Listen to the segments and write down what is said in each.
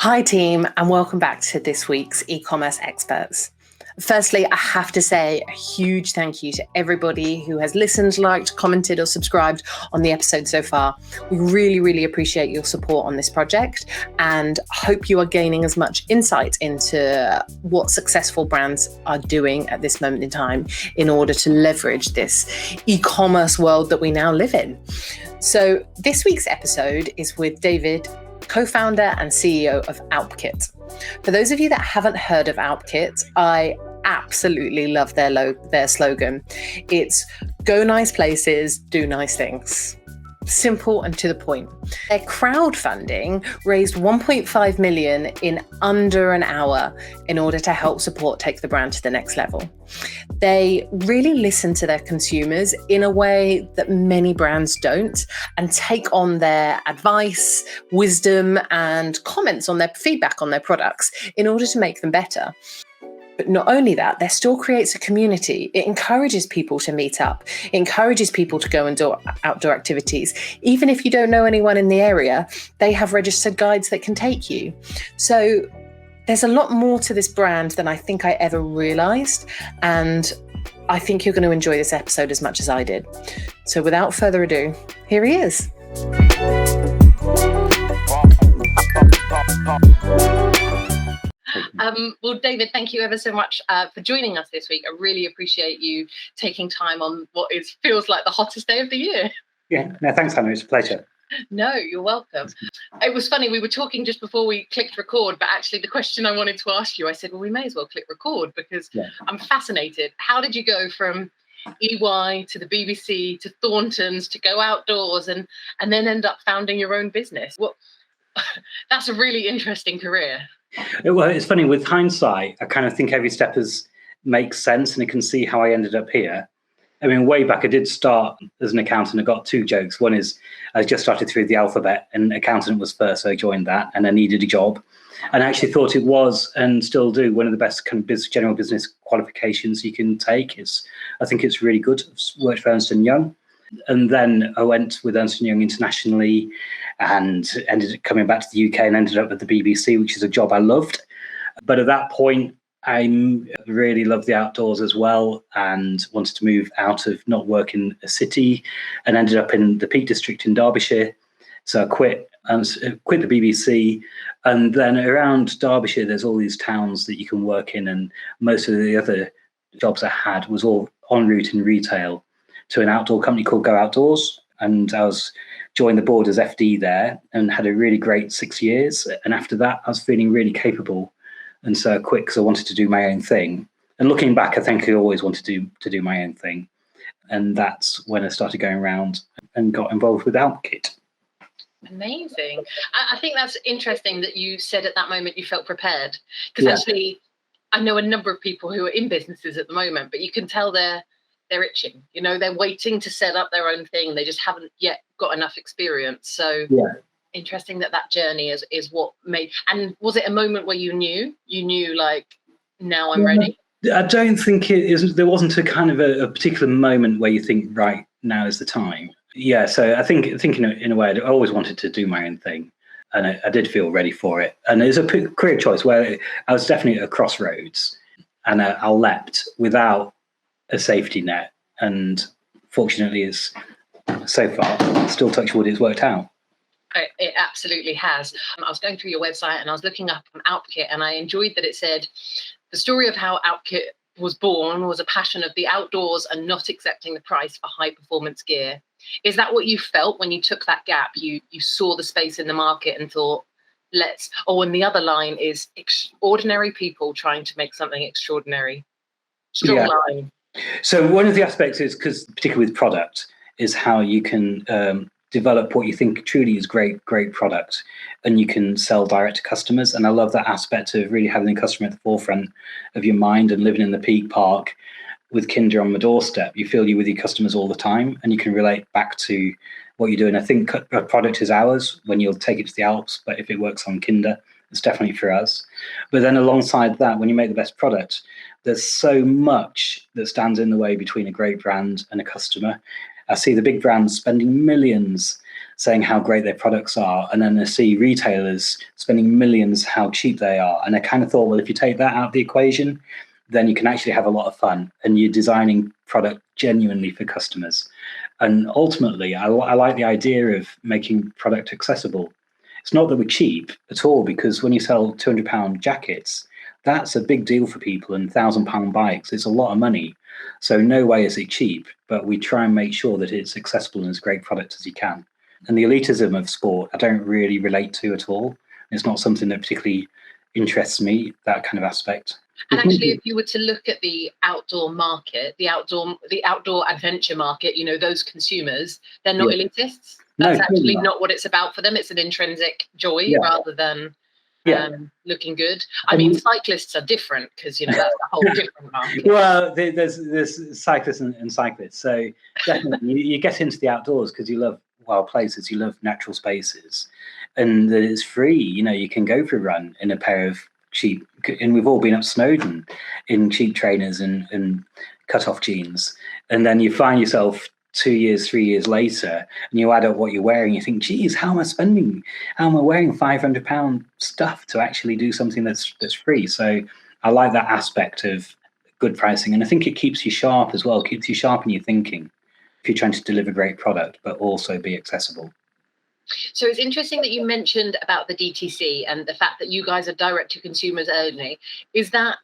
Hi team, and welcome back to this week's e-commerce experts. Firstly, I have to say a huge thank you to everybody who has listened, liked, commented or subscribed on the episode so far. We really appreciate your support on this project and hope you are gaining as much insight into what successful brands are doing at this moment in time in order to leverage this e-commerce world that we now live in. So this week's episode is with David, co-founder and CEO of Alpkit. For those of you that haven't heard of Alpkit, I absolutely love their slogan. It's go nice places, do nice things. Simple and to the point. Their crowdfunding raised 1.5 million in under an hour in order to help support take the brand to the next level. They really listen to their consumers in a way that many brands don't and take on their advice, wisdom, and comments on their feedback on their products in order to make them better. But not only that, their store creates a community. It encourages people to meet up. It encourages people to go and do outdoor activities. Even if you don't know anyone in the area, they have registered guides that can take you. So there's a lot more to this brand than I think I ever realized. And I think you're going to enjoy this episode as much as I did. So without further ado, here he is. Well, David, thank you ever so much for joining us this week. I really appreciate you taking time on what feels like the hottest day of the year. Yeah, no, thanks, Hannah. It's a pleasure. No, you're welcome. It was funny, we were talking just before we clicked record, but actually the question I wanted to ask you, I said, well, we may as well click record because I'm fascinated. How did you go from EY to the BBC to Thornton's to go outdoors and then end up founding your own business? Well, that's a really interesting career. Well, it's funny, with hindsight, I kind of think every step makes sense and I can see how I ended up here. I mean, way back, I did start as an accountant. I got two jokes. One is I just started through the alphabet and accountant was first, so I joined that and I needed a job. And I actually thought it was, and still do, one of the best kind of general business qualifications you can take. I think it's really good. I've worked for Ernst & Young. And then I went with Ernst & Young internationally and ended up coming back to the UK and ended up at the BBC, which is a job I loved. But at that point, I really loved the outdoors as well and wanted to move out of not work in a city and ended up in the Peak District in Derbyshire. So I quit the BBC. And then around Derbyshire, there's all these towns that you can work in. And most of the other jobs I had was all en route in retail to an outdoor company called Go Outdoors. And I joined the board as FD there and had a really great 6 years. And after that, I was feeling really capable. And so I quit because I wanted to do my own thing. And looking back, I think I always wanted to do my own thing. And that's when I started going around and got involved with Alpkit. Amazing. I think that's interesting that you said at that moment you felt prepared. Because actually, I know a number of people who are in businesses at the moment, but you can tell they're itching, they're waiting to set up their own thing. They just haven't yet got enough experience. So interesting that journey is what made. And was it a moment where you knew like, now I'm ready? I don't think it is. There wasn't a kind of a particular moment where you think, right, now is the time. Yeah. So I think in a way, I always wanted to do my own thing. And I did feel ready for it. And it was a career choice where I was definitely at a crossroads and I leapt without a safety net, and fortunately is so far, still touch wood, it's worked out. It absolutely has. I was going through your website and I was looking up on Alpkit and I enjoyed that it said the story of how Alpkit was born was a passion of the outdoors and not accepting the price for high performance gear. Is that what you felt when you took that gap? You saw the space in the market and thought, and the other line is extraordinary people trying to make something extraordinary. Strong line. So one of the aspects is, because particularly with product, is how you can develop what you think truly is great product, and you can sell direct to customers. And I love that aspect of really having the customer at the forefront of your mind and living in the Peak Park with Kinder on the doorstep. You feel you're with your customers all the time and you can relate back to what you're doing. I think a product is ours when you'll take it to the Alps, but if it works on Kinder, it's definitely for us. But then alongside that, when you make the best product, there's so much that stands in the way between a great brand and a customer. I see the big brands spending millions saying how great their products are, and then they see retailers spending millions how cheap they are. And I kind of thought, well, if you take that out of the equation, then you can actually have a lot of fun, and you're designing product genuinely for customers. And ultimately, I like the idea of making product accessible. It's not that we're cheap at all, because when you sell £200 jackets, that's a big deal for people, and £1,000 bikes, it's a lot of money. So no way is it cheap, but we try and make sure that it's accessible and as great product as you can. And the elitism of sport, I don't really relate to at all. It's not something that particularly interests me, that kind of aspect. And actually, if you were to look at the outdoor market, the outdoor adventure market, those consumers, they're not elitists. That's actually not what it's about for them. It's an intrinsic joy rather than looking good. I mean, cyclists are different because, that's a whole different market. Well, there's cyclists and cyclists. So definitely you get into the outdoors because you love wild places, you love natural spaces, and that it's free. You can go for a run in a pair of cheap, and we've all been up Snowdon in cheap trainers and cut-off jeans. And then you find yourself 2 years, 3 years later, and you add up what you're wearing, you think, geez, how am I wearing £500 stuff to actually do something that's free? So I like that aspect of good pricing. And I think it keeps you sharp as well, keeps you sharp in your thinking if you're trying to deliver great product, but also be accessible. So it's interesting that you mentioned about the DTC and the fact that you guys are direct to consumers only. Is that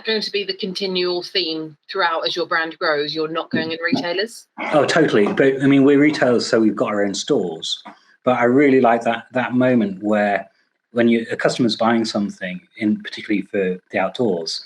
going to be the continual theme throughout as your brand grows? You're not going in retailers? Oh, totally. But I mean, we're retailers, so we've got our own stores. But I really like that moment where when a customer's buying something, particularly for the outdoors,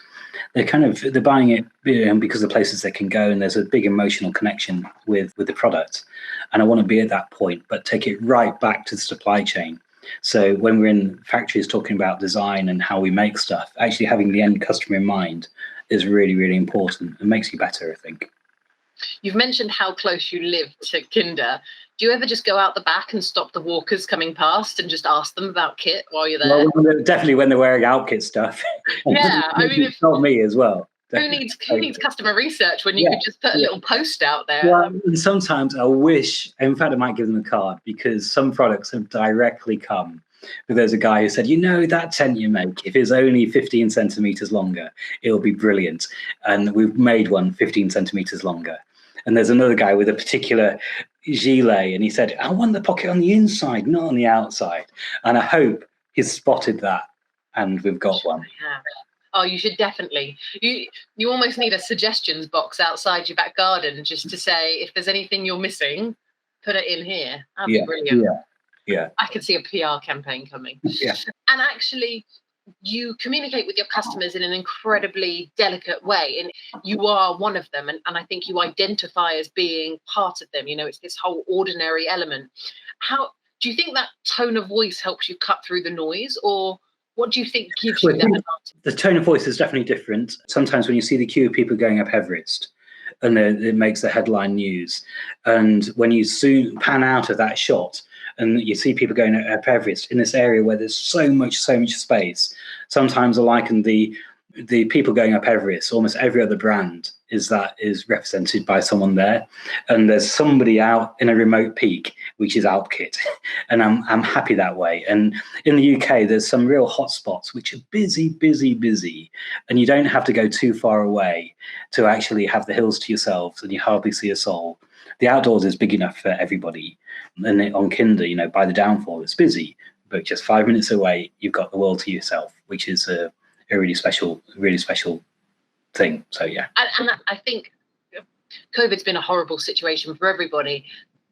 they're buying it because of the places they can go, and there's a big emotional connection with the product. And I want to be at that point, but take it right back to the supply chain. So when we're in factories talking about design and how we make stuff, actually having the end customer in mind is really, really important. It makes you better, I think. You've mentioned how close you live to Kinder. Do you ever just go out the back and stop the walkers coming past and just ask them about kit while you're there? Well, definitely when they're wearing Alpkit stuff. Yeah, I mean, it's not me as well. Who needs customer research when you could just put a little post out there? Well, and sometimes I wish, in fact, I might give them a card, because some products have directly come. But there's a guy who said, that tent you make, if it's only 15 centimeters longer, it'll be brilliant. And we've made one 15 centimeters longer. And there's another guy with a particular gilet, and he said, I want the pocket on the inside, not on the outside. And I hope he's spotted that, and we've got one. Yeah. Oh, you should definitely. You almost need a suggestions box outside your back garden just to say, if there's anything you're missing, put it in here. That'd be brilliant. Yeah. I could see a PR campaign coming. Yeah. And actually, you communicate with your customers in an incredibly delicate way, and you are one of them. And I think you identify as being part of them. It's this whole ordinary element. How do you think that tone of voice helps you cut through the noise, or what do you think gives you that advantage? The tone of voice is definitely different. Sometimes when you see the queue of people going up Everest, and it makes the headline news, and when you soon pan out of that shot, and you see people going up Everest in this area where there's so much space, sometimes I liken the people going up Everest, almost every other brand is represented by someone there, and there's somebody out in a remote peak, which is Alpkit, and I'm happy that way. And in the UK, there's some real hotspots which are busy, and you don't have to go too far away to actually have the hills to yourselves, and you hardly see a soul. The outdoors is big enough for everybody, and on Kinder, by the downfall, it's busy, but just 5 minutes away, you've got the world to yourself, which is a really special thing. So yeah. And I think COVID's been a horrible situation for everybody,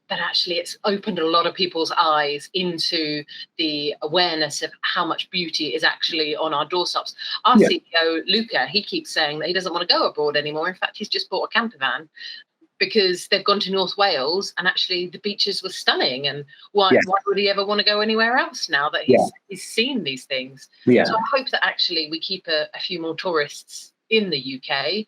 but actually it's opened a lot of people's eyes into the awareness of how much beauty is actually on our doorsteps. Our CEO, Luca, he keeps saying that he doesn't want to go abroad anymore. In fact, he's just bought a camper van because they've gone to North Wales and actually the beaches were stunning. And why would he ever want to go anywhere else now that he's seen these things? Yeah. So I hope that actually we keep a few more tourists in the UK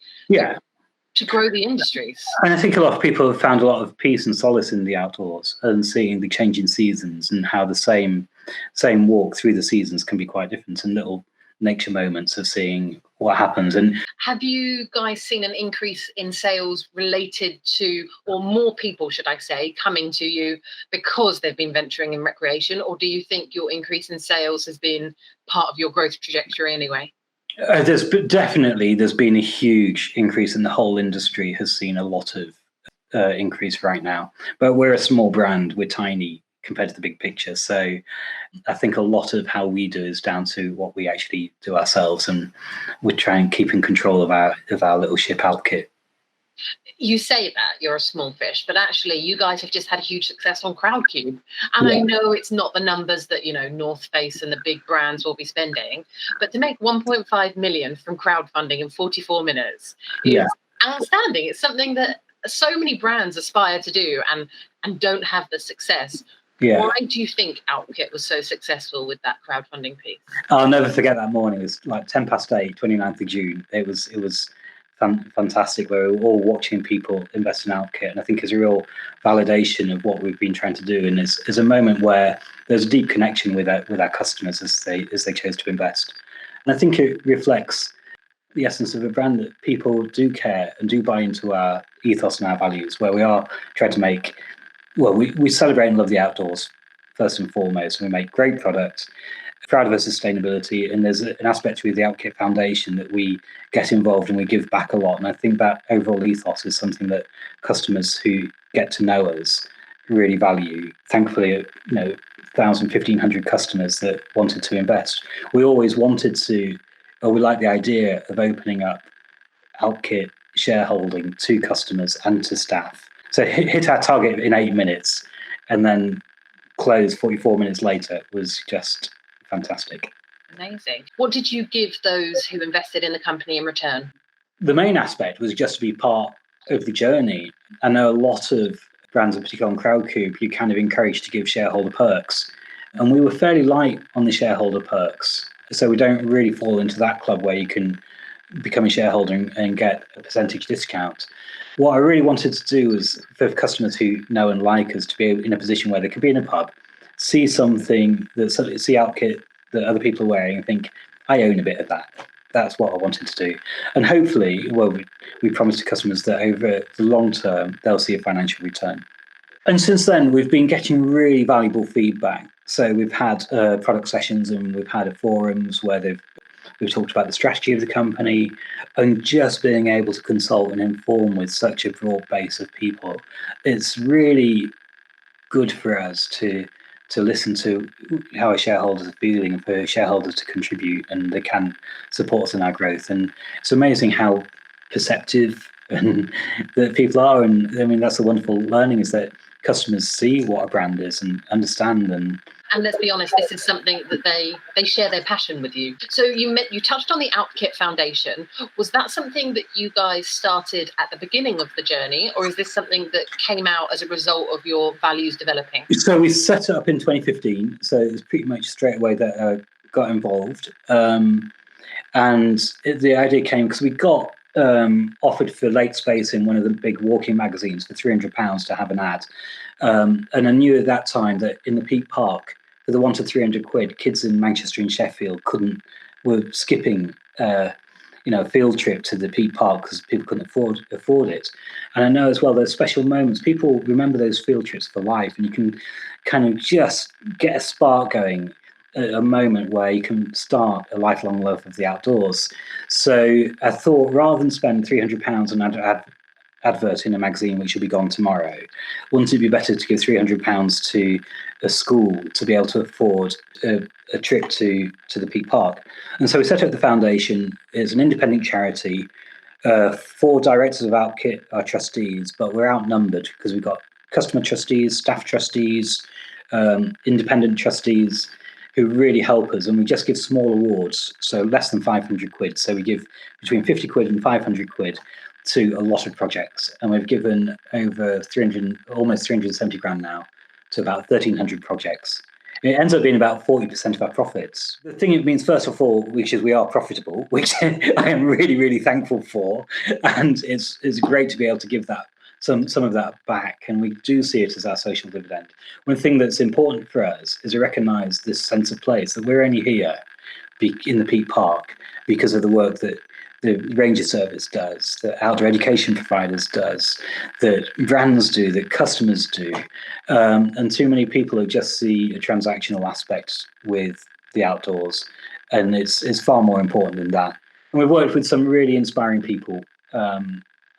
to grow the industries. And I think a lot of people have found a lot of peace and solace in the outdoors and seeing the changing seasons and how the same walk through the seasons can be quite different, and little nature moments of seeing what happens. And have you guys seen an increase in sales related to, or more people, should I say, coming to you because they've been venturing in recreation? Or do you think your increase in sales has been part of your growth trajectory anyway? There's been a huge increase, and the whole industry has seen a lot of increase right now. But we're a small brand, we're tiny compared to the big picture. So I think a lot of how we do is down to what we actually do ourselves, and we try and keep in control of our little ship Alpkit. You say that you're a small fish, but actually you guys have just had a huge success on Crowdcube. And I know it's not the numbers that, North Face and the big brands will be spending, but to make 1.5 million from crowdfunding in 44 minutes is outstanding. It's something that so many brands aspire to do and don't have the success. Why do you think Alpkit was so successful with that crowdfunding piece? I'll never forget that morning. It was like 8:10, 29th of June. It was fantastic. We were all watching people invest in Alpkit, and I think it's a real validation of what we've been trying to do. And it's a moment where there's a deep connection with our customers as they chose to invest. And I think it reflects the essence of a brand, that people do care and do buy into our ethos and our values, where we are trying to make, we celebrate and love the outdoors first and foremost, and we make great products, proud of our sustainability, and there's an aspect with the Alpkit Foundation that we get involved and we give back a lot. And I think that overall ethos is something that customers who get to know us really value. Thankfully, 1,000, 1,500 customers that wanted to invest. We always wanted to, or we like the idea of opening up Alpkit shareholding to customers and to staff. So hit our target in 8 minutes and then close 44 minutes later was just fantastic. Amazing. What did you give those who invested in the company in return? The main aspect was just to be part of the journey. I know a lot of brands, particularly on Crowdcube, you kind of encouraged to give shareholder perks. And we were fairly light on the shareholder perks. So we don't really fall into that club where you can become a shareholder and get a percentage discount. What I really wanted to do was for customers who know and like us to be in a position where they could be in a pub, see something, see Alpkit that other people are wearing and think, I own a bit of that. That's what I wanted to do. And hopefully, we promised to customers that over the long term, they'll see a financial return. And since then, we've been getting really valuable feedback. So we've had product sessions and we've had forums where we've talked about the strategy of the company, and just being able to consult and inform with such a broad base of people. It's really good for us to listen to how our shareholders are feeling, and for shareholders to contribute, and they can support us in our growth. And it's amazing how perceptive and that people are. And I mean, that's the wonderful learning, is that customers see what a brand is and understand. And let's be honest, this is something that they share their passion with you. So you touched on the Alpkit Foundation. Was that something that you guys started at the beginning of the journey, or is this something that came out as a result of your values developing? So we set it up in 2015. So it was pretty much straight away that I got involved. And the idea came because we got offered for late space in one of the big walking magazines for £300 to have an ad. And I knew at that time that in the Peak Park, for the £100-300, kids in Manchester and Sheffield were skipping a field trip to the Peak Park because people couldn't afford it. And I know as well there's special moments. People remember those field trips for life, and you can kind of just get a spark going, a moment where you can start a lifelong love of the outdoors. So I thought, rather than spend £300 on an advert in a magazine which will be gone tomorrow, wouldn't it be better to give £300 to a school to be able to afford a trip to the Peak Park? And so we set up the foundation. It's an independent charity. 4 directors of Alpkit are trustees, but we're outnumbered because we've got customer trustees, staff trustees, independent trustees who really help us. And we just give small awards, so less than £500. So we give between £50 and £500 to a lot of projects, and we've given over almost 370 grand now to about 1,300 projects. It ends up being about 40% of our profits. The thing it means, first of all, which is we are profitable, which I am really, really thankful for, and it's great to be able to give that some of that back, and we do see it as our social dividend. One thing that's important for us is to recognise this sense of place, that we're only here in the Peak Park because of the work that the ranger service does, that outdoor education providers does, that brands do, that customers do. And too many people who just see a transactional aspect with the outdoors. And it's far more important than that. And we've worked with some really inspiring people.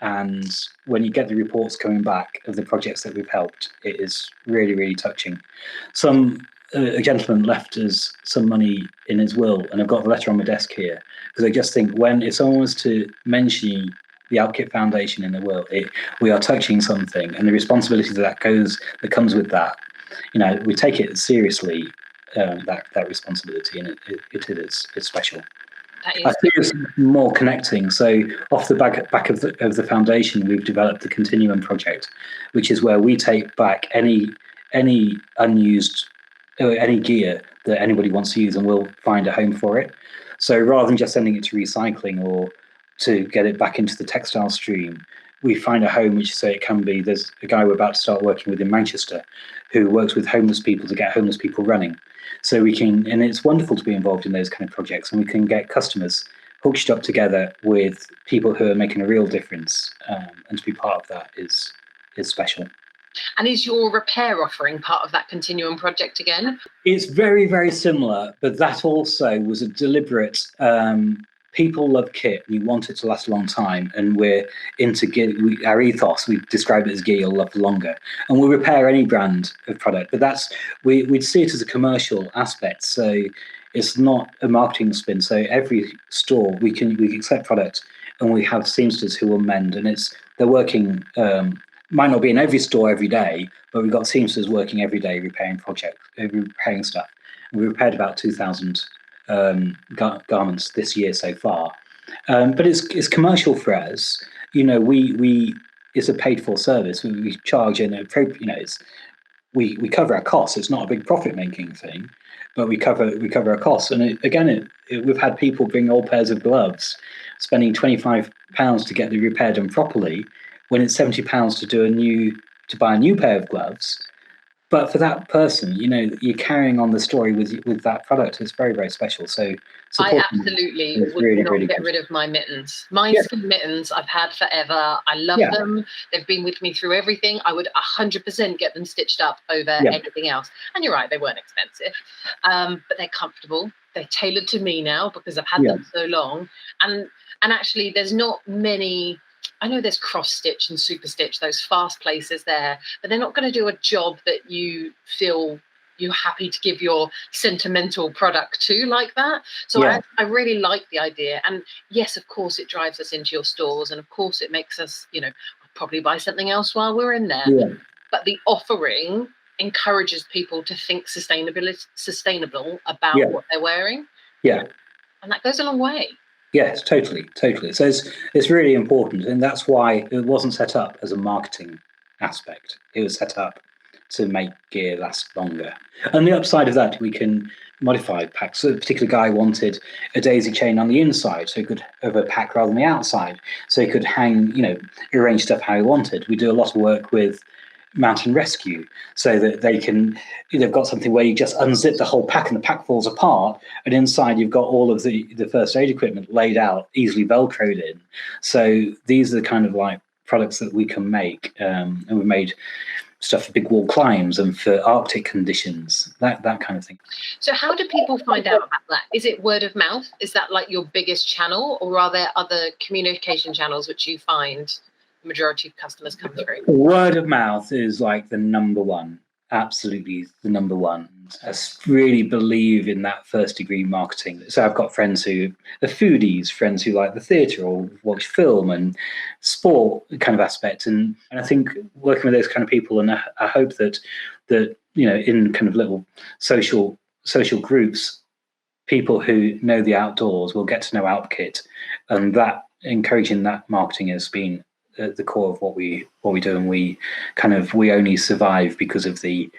And when you get the reports coming back of the projects that we've helped, it is really, really touching. A gentleman left us some money in his will, and I've got the letter on my desk here, because I just think if someone was to mention the Alpkit Foundation in the will, we are touching something, and the responsibility that comes with that, we take it seriously, that responsibility, and it's special. I think it's more connecting. So off the back of the foundation, we've developed the Continuum project, which is where we take back any unused any gear that anybody wants to use, and we'll find a home for it. So rather than just sending it to recycling or to get it back into the textile stream, we find a home, which it can be. There's a guy we're about to start working with in Manchester who works with homeless people to get homeless people running. So we can, and it's wonderful to be involved in those kind of projects, and we can get customers hooked up together with people who are making a real difference, and to be part of that is special. And is your repair offering part of that Continuum project again? It's very, very similar, but that also was a deliberate, people love kit, and you want it to last a long time, and we're into gear. Our ethos, we describe it as gear you'll love longer, and we'll repair any brand of product, but we'd see it as a commercial aspect, so it's not a marketing spin. So every store, we accept product, and we have seamsters who will mend, and they're working, might not be in every store every day, but we've got seamsters working every day repairing stuff. And we repaired about 2,000 garments this year so far, but it's commercial for us. It's a paid for service. We charge, we cover our costs. It's not a big profit making thing, but we cover our costs. And we've had people bring old pairs of gloves, spending £25 to get the repair done properly, when it's £70 to buy a new pair of gloves. But for that person, you're carrying on the story with that product. It's very, very special. So I absolutely would really, not really get rid of my mittens. My skin mittens I've had forever. I love them. They've been with me through everything. I would 100% get them stitched up over anything else. And you're right, they weren't expensive, but they're comfortable. They're tailored to me now because I've had them so long. And actually, there's not many. I know there's cross stitch and super stitch, those fast places there, but they're not going to do a job that you feel you're happy to give your sentimental product to like that. So I really like the idea. And yes, of course, it drives us into your stores. And of course, it makes us, probably buy something else while we're in there. Yeah. But the offering encourages people to think sustainable about what they're wearing. Yeah. And that goes a long way. Yes, totally. So it's really important, and that's why it wasn't set up as a marketing aspect. It was set up to make gear last longer. And the upside of that, we can modify packs. So a particular guy wanted a daisy chain on the inside, so he could have a pack rather than the outside, so he could hang, arrange stuff how he wanted. We do a lot of work with Mountain Rescue, so that they've got something where you just unzip the whole pack and the pack falls apart, and inside you've got all of the first aid equipment laid out, easily velcroed in. So these are the kind of like products that we can make, and we've made stuff for big wall climbs and for Arctic conditions, that kind of thing. So how do people find out about that? Is it word of mouth? Is that like your biggest channel, or are there other communication channels which you find majority of customers come through? Word of mouth is like the number one, absolutely the number one. I really believe in that first degree marketing. So I've got friends who are foodies, friends who like the theatre or watch film and sport kind of aspect. And I think working with those kind of people, and I hope that in kind of little social groups, people who know the outdoors will get to know Alpkit, and that encouraging that marketing has been at the core of what we do, and we only survive because of the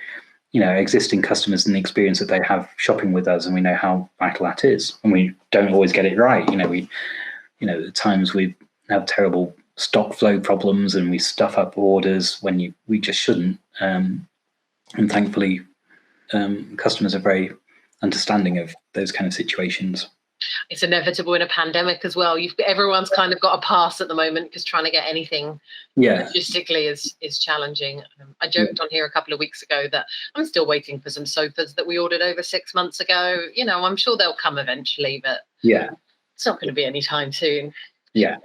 existing customers and the experience that they have shopping with us, and we know how vital that is. And we don't always get it right. At times we have terrible stock flow problems, and we stuff up orders when we just shouldn't. And thankfully, customers are very understanding of those kind of situations. it's inevitable in a pandemic as well. Everyone's kind of got a pass at the moment because trying to get anything logistically is challenging. I joked on here a couple of weeks ago that I'm still waiting for some sofas that we ordered over 6 months ago. I'm sure they'll come eventually, but it's not going to be anytime soon. Yeah.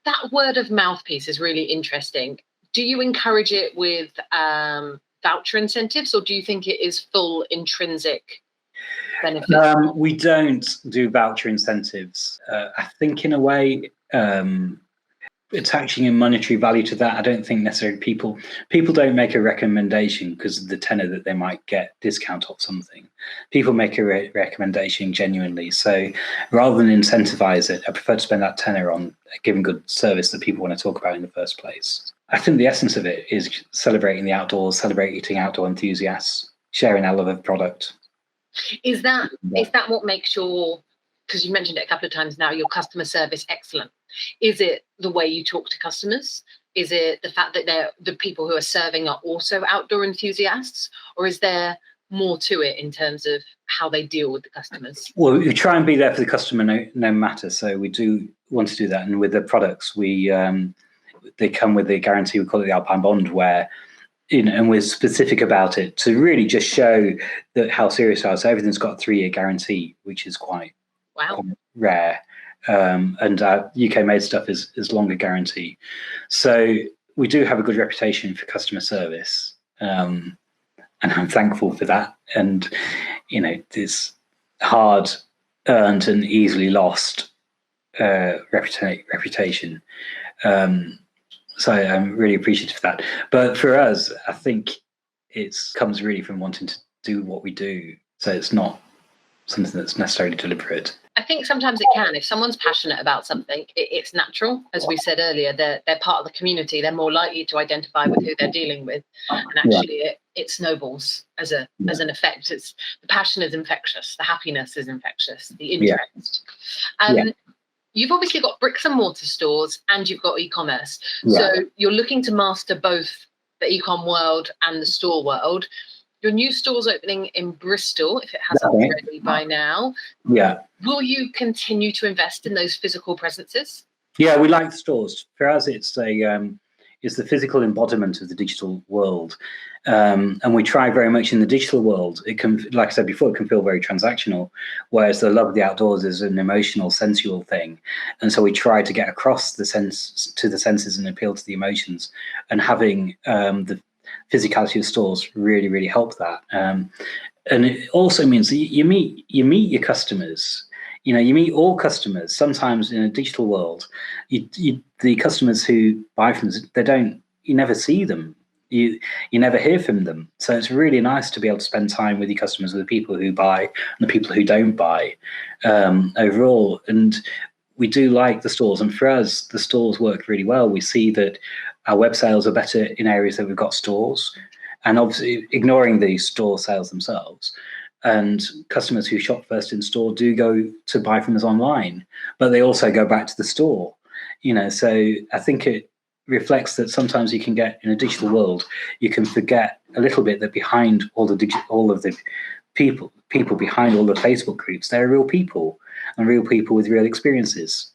That word of mouth piece is really interesting. Do you encourage it with voucher incentives, or do you think it is full intrinsic benefit? We don't do voucher incentives. I think in a way, attaching a monetary value to that, I don't think necessarily people don't make a recommendation because of the tenor that they might get discount off something. People make a recommendation genuinely. So rather than incentivize it, I prefer to spend that tenor on giving good service that people want to talk about in the first place. I think the essence of it is celebrating the outdoors, celebrating outdoor enthusiasts, sharing our love of product. Is that what makes because you mentioned it a couple of times now, your customer service excellent? Is it the way you talk to customers? Is it the fact that the people who are serving are also outdoor enthusiasts? Or is there more to it in terms of how they deal with the customers? Well, we try and be there for the customer no matter. So we do want to do that. And with the products, they come with the guarantee, we call it the Alpine Bond, where and we're specific about it to really just show that how serious we are. So everything's got a 3-year guarantee, which is quite rare. And our UK made stuff is longer guarantee. So we do have a good reputation for customer service. And I'm thankful for that. And, this hard earned and easily lost reputation. So I'm really appreciative of that. But for us, I think it comes really from wanting to do what we do. So it's not something that's necessarily deliberate. I think sometimes it can. If someone's passionate about something, it's natural. As we said earlier, they're part of the community. They're more likely to identify with who they're dealing with. And actually it snowballs as an effect. The passion is infectious. The happiness is infectious. The interest. You've obviously got bricks and mortar stores and you've got e-commerce. So you're looking to master both the e-com world and the store world. Your new store's opening in Bristol, if it hasn't already by now. Yeah. Will you continue to invest in those physical presences? Yeah, we like stores. For us, it's the physical embodiment of the digital world. And we try very much in the digital world. It can, like I said before, it can feel very transactional, whereas the love of the outdoors is an emotional, sensual thing. And so we try to get across the senses and appeal to the emotions. And having the physicality of stores really, really help that. And it also means that you meet your customers. You meet all customers. Sometimes in a digital world, the customers who buy from us, you never see them. You never hear from them. So it's really nice to be able to spend time with your customers, with the people who buy and the people who don't buy overall. And we do like the stores. And for us, the stores work really well. We see that our web sales are better in areas that we've got stores, and obviously ignoring the store sales themselves. And customers who shop first in store do go to buy from us online, but they also go back to the store. So I think it reflects that sometimes you can get in a digital world, you can forget a little bit that behind all of the people behind all the Facebook groups, they're real people and real people with real experiences.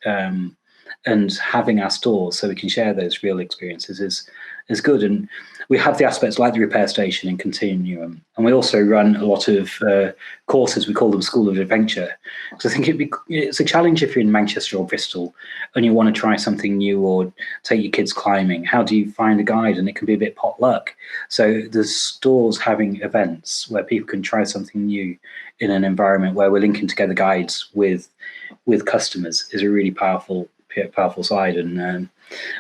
And having our stores so we can share those real experiences is good. And we have the aspects like the repair station and Continuum. And we also run a lot of courses. We call them School of Adventure. So I think it's a challenge if you're in Manchester or Bristol and you want to try something new or take your kids climbing. How do you find a guide? And it can be a bit potluck. So the stores having events where people can try something new in an environment where we're linking together guides with customers is a really powerful side. And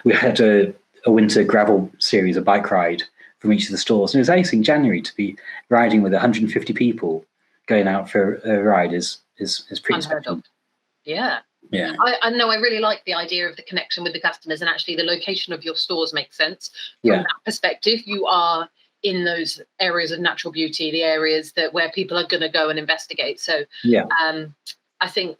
we had a winter gravel series, a bike ride from each of the stores, and it was ace in January to be riding with 150 people going out for a ride is pretty special. Yeah. I know. I really like the idea of the connection with the customers, and actually the location of your stores makes sense from that perspective. You are in those areas of natural beauty, the areas where people are going to go and investigate. So I think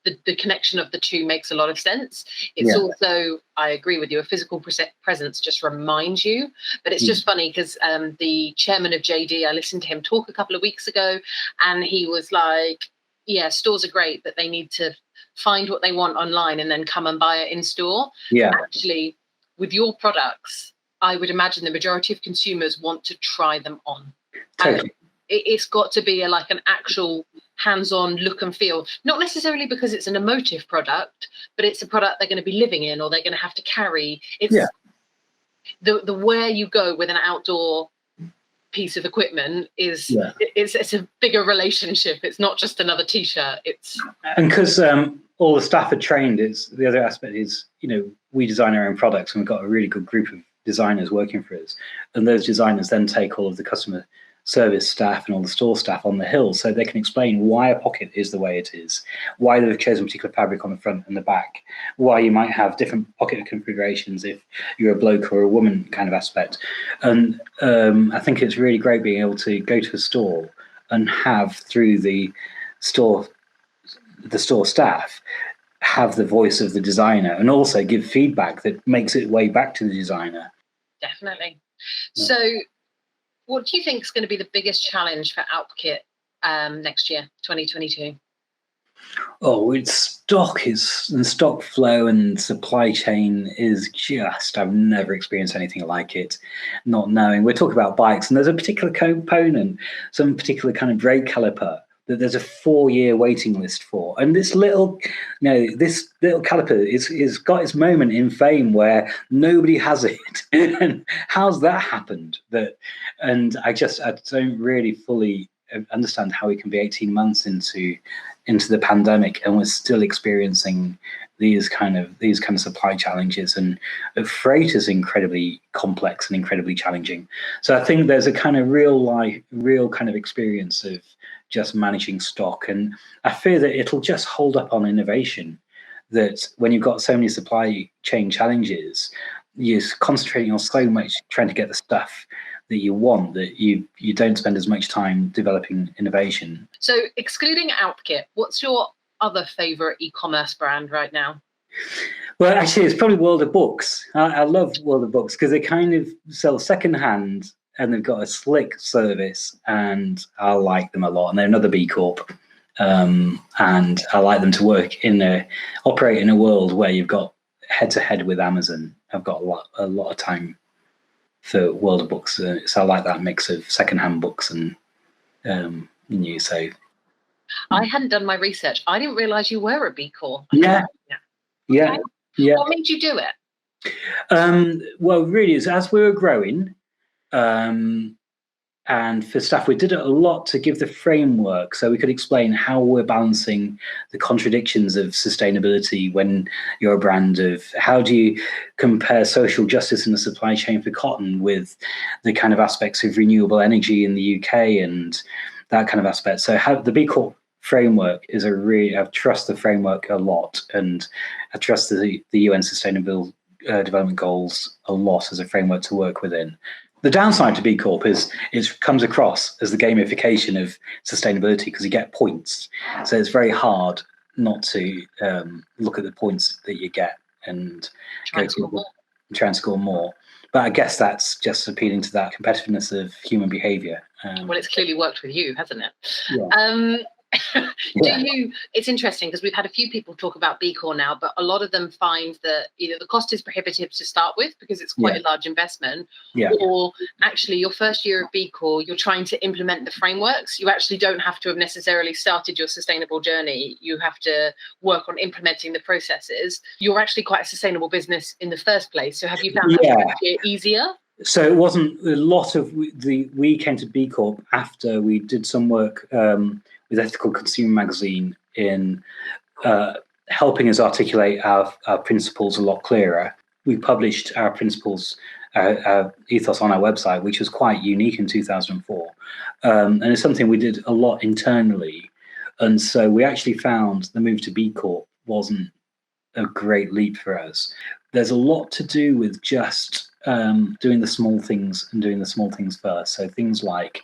the connection of the two makes a lot of sense. It's also, I agree with you, a physical presence just reminds you. But it's just funny because the chairman of JD, I listened to him talk a couple of weeks ago, and he was like, yeah, stores are great, but they need to find what they want online and then come and buy it in store. Yeah. Actually, with your products, I would imagine the majority of consumers want to try them on. Totally. It's got to be like an actual hands-on look and feel, not necessarily because it's an emotive product, but it's a product they're going to be living in or they're going to have to carry. It's the where you go with an outdoor piece of equipment is it's a bigger relationship. It's not just another t-shirt. And because all the staff are trained, is the other aspect is, we design our own products and we've got a really good group of designers working for us, and those designers then take all of the customer service staff and all the store staff on the hill so they can explain why a pocket is the way it is, why they've chosen a particular fabric on the front and the back, why you might have different pocket configurations if you're a bloke or a woman kind of aspect. And I think it's really great being able to go to a store and have, through the store staff, have the voice of the designer and also give feedback that makes its way back to the designer. Definitely. Yeah. So what do you think is going to be the biggest challenge for Alpkit next year, 2022? Oh, it's stock and stock flow and supply chain is just, I've never experienced anything like it, not knowing. We're talking about bikes and there's a particular component, some particular kind of brake caliper that there's a 4-year waiting list for. And this little caliper is got its moment in fame where nobody has it. And how's that happened? And I don't really fully understand how we can be 18 months into the pandemic and we're still experiencing these kind of supply challenges, and freight is incredibly complex and incredibly challenging. So I think there's a kind of real kind of experience of just managing stock, and I fear that it'll just hold up on innovation, that when you've got so many supply chain challenges, you're concentrating on so much trying to get the stuff that you want that you don't spend as much time developing innovation. So excluding Alpkit, what's your other favorite e-commerce brand right now? Well, actually, it's probably World of Books. I love World of Books because they kind of sell secondhand and they've got a slick service, and I like them a lot. And they're another B Corp, and I like them to operate in a world where you've got head to head with Amazon. I've got a lot of time for World of Books, so I like that mix of secondhand books and new. So I hadn't done my research. I didn't realize you were a B Corp. Yeah. What made you do it? Well, really, as we were growing, and for staff, we did it a lot to give the framework so we could explain how we're balancing the contradictions of sustainability when you're a brand of how do you compare social justice in the supply chain for cotton with the kind of aspects of renewable energy in the UK and that kind of aspect. So the B Corp framework is I trust the framework a lot, and I trust the UN Sustainable Development Goals a lot as a framework to work within. The downside to B Corp is it comes across as the gamification of sustainability because you get points. So it's very hard not to look at the points that you get and try and score more. But I guess that's just appealing to that competitiveness of human behaviour. Well, it's clearly worked with you, hasn't it? Yeah. It's interesting because we've had a few people talk about B Corp now, but a lot of them find that either the cost is prohibitive to start with because it's quite a large investment, or actually your first year of B Corp, you're trying to implement the frameworks. You actually don't have to have necessarily started your sustainable journey. You have to work on implementing the processes. You're actually quite a sustainable business in the first place. So have you found that easier? So it wasn't a lot of we came to B Corp after we did some work with Ethical Consumer Magazine in helping us articulate our principles a lot clearer. We published our principles, our ethos on our website, which was quite unique in 2004. And it's something we did a lot internally. And so we actually found the move to B Corp wasn't a great leap for us. There's a lot to do with just doing the small things and doing the small things first. So things like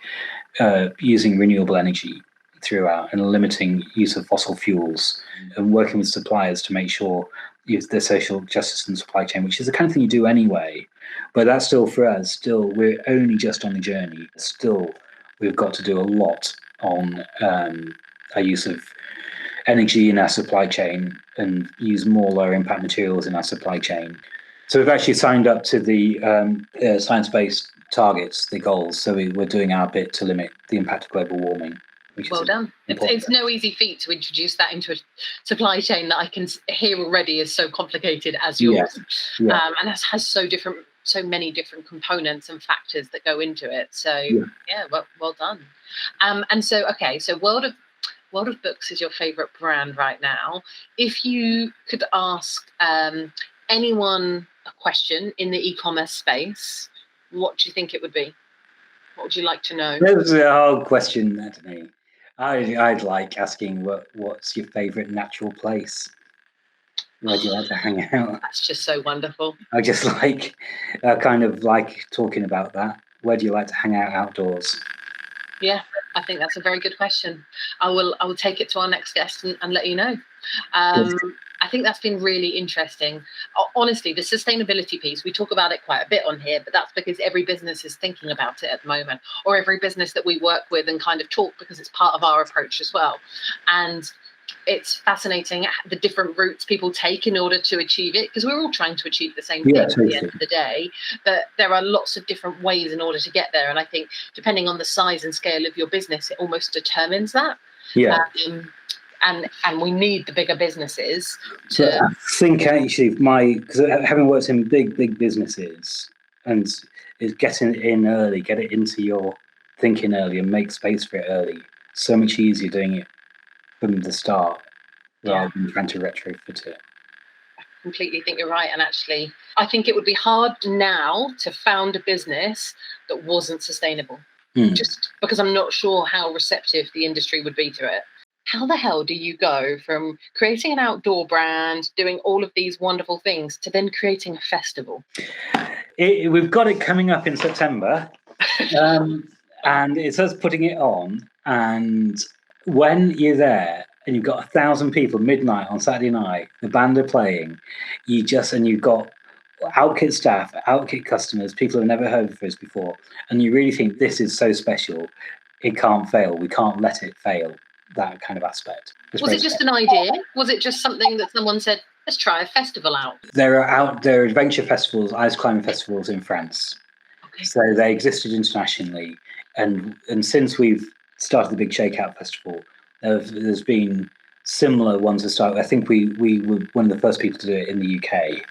using renewable energy throughout and limiting use of fossil fuels and working with suppliers to make sure there's social justice in the supply chain, which is the kind of thing you do anyway. But that's still for us, we're only just on the journey. Still, we've got to do a lot on our use of energy in our supply chain and use more lower impact materials in our supply chain. So we've actually signed up to the science-based targets, the goals. So we're doing our bit to limit the impact of global warming. Well done. It's no easy feat to introduce that into a supply chain that I can hear already is so complicated as yours. And it has so many different components and factors that go into it. So well done. And so World of Books is your favorite brand right now. If you could ask anyone a question in the e-commerce space, what do you think it would be? What would you like to know? That's a hard question, Anthony. I'd like asking what's your favorite natural place? Where do you like to hang out? That's just so wonderful. I just kind of like talking about that. Where do you like to hang out outdoors? Yeah, I think that's a very good question. I will take it to our next guest and let you know. I think that's been really interesting. Honestly, the sustainability piece, we talk about it quite a bit on here, but that's because every business is thinking about it at the moment, or every business that we work with and kind of talk, because it's part of our approach as well. And it's fascinating the different routes people take in order to achieve it, because we're all trying to achieve the same thing at the end of the day, but there are lots of different ways in order to get there. And I think depending on the size and scale of your business, it almost determines that. And we need the bigger businesses to... I think actually because having worked in big businesses, and is getting it in early, get it into your thinking early and make space for it early, so much easier doing it from the start rather than trying to retrofit it. I completely think you're right. And actually, I think it would be hard now to found a business that wasn't sustainable, just because I'm not sure how receptive the industry would be to it. How the hell do you go from creating an outdoor brand, doing all of these wonderful things, to then creating a festival? We've got it coming up in September, and it's us putting it on. And when you're there and you've got 1,000 people midnight on Saturday night, the band are playing, and you've got Alpkit staff, Alpkit customers, people who've never heard of us before, and you really think this is so special, it can't fail. We can't let it fail. That kind of aspect. Was it just an idea? Was it just something that someone said, let's try a festival out? There are adventure festivals, ice climbing festivals in France. Okay. So they existed internationally. And since we've started the Big Shakeout Festival, there's been similar ones that started. I think we were one of the first people to do it in the UK.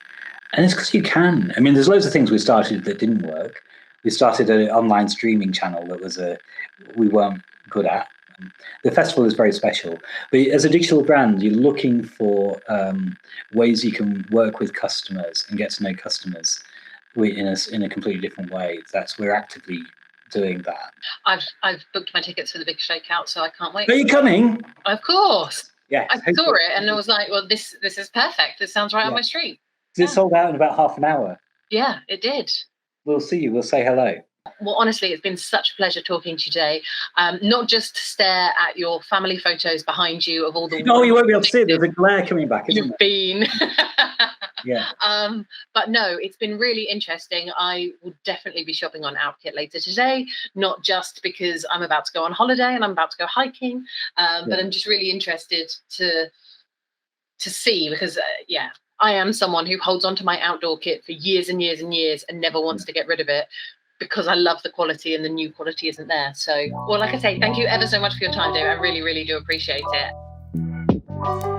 And it's because you can. I mean, there's loads of things we started that didn't work. We started an online streaming channel that we weren't good at. The festival is very special, but as a digital brand, you're looking for ways you can work with customers and get to know customers in a completely different way. We're actively doing that. I've booked my tickets for the Big Shakeout, so I can't wait. Are you coming? Of course. Yeah. I saw it and I was like, well, this is perfect. This sounds right on my street. It sold out in about half an hour. Yeah, it did. We'll see you. We'll say hello. Well, honestly, it's been such a pleasure talking to you today. Not just to stare at your family photos behind you of all the... No, you won't be able to see it. There's a glare coming back, isn't You've been. Yeah. But no, it's been really interesting. I will definitely be shopping on Alpkit later today, not just because I'm about to go on holiday and I'm about to go hiking, but I'm just really interested to see, because, I am someone who holds onto my outdoor kit for years and years and years and never wants to get rid of it, because I love the quality and the new quality isn't there. So, well, like I say, thank you ever so much for your time, David. I really, really do appreciate it.